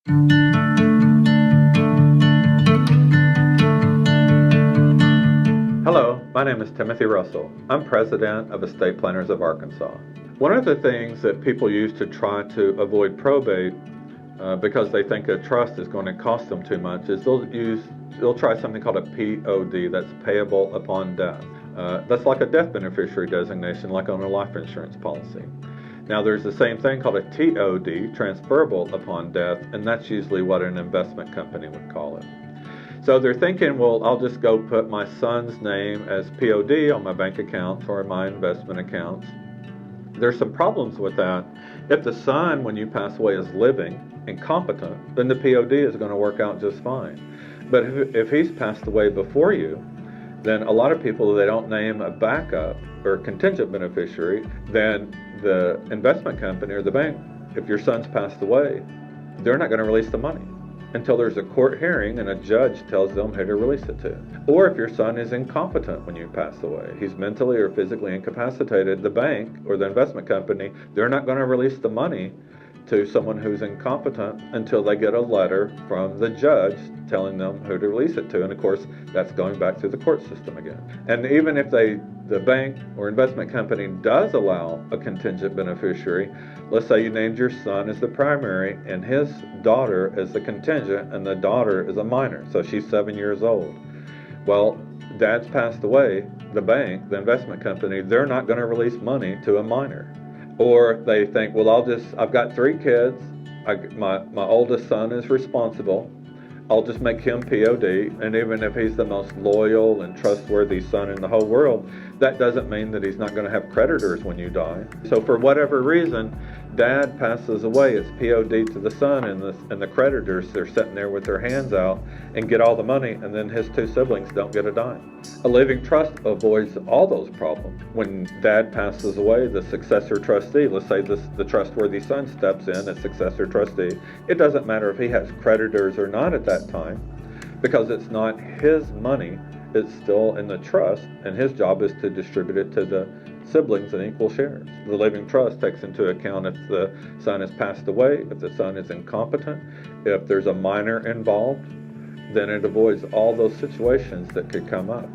Hello, my name is Timothy Russell. I'm president of Estate Planners of Arkansas. One of the things that people use to try to avoid probate because they think a trust is going to cost them too much is they'll try something called a POD, that's payable upon death. That's like a death beneficiary designation, like on a life insurance policy. Now there's the same thing called a TOD, transferable upon death, and that's usually what an investment company would call it. So they're thinking, well, I'll just go put my son's name as POD on my bank accounts or my investment accounts. There's some problems with that. If the son, when you pass away, is living and competent, then the POD is going to work out just fine. But if he's passed away before you, then a lot of people, they don't name a backup or contingent beneficiary, then the investment company or the bank, if your son's passed away, they're not going to release the money until there's a court hearing and a judge tells them who to release it to. Or if your son is incompetent when you pass away, he's mentally or physically incapacitated, the bank or the investment company, they're not going to release the money to someone who's incompetent until they get a letter from the judge telling them who to release it to. And of course, that's going back through the court system again. And even if the bank or investment company does allow a contingent beneficiary, let's say you named your son as the primary and his daughter as the contingent, and the daughter is a minor, so she's 7 years old. Well, dad's passed away, the bank, the investment company, they're not going to release money to a minor. Or they think, well, I've got 3 kids, my oldest son is responsible, I'll just make him POD, and even if he's the most loyal and trustworthy son in the whole world, that doesn't mean that he's not going to have creditors when you die. So for whatever reason, dad passes away, it's POD to the son, and the creditors, they're sitting there with their hands out and get all the money, and then his 2 siblings don't get a dime. A living trust avoids all those problems. When dad passes away, the successor trustee, let's say the trustworthy son steps in as successor trustee, it doesn't matter if he has creditors or not at that time, because it's not his money, it's still in the trust, and his job is to distribute it to the siblings in equal shares. The living trust takes into account if the son has passed away, if the son is incompetent, if there's a minor involved, then it avoids all those situations that could come up.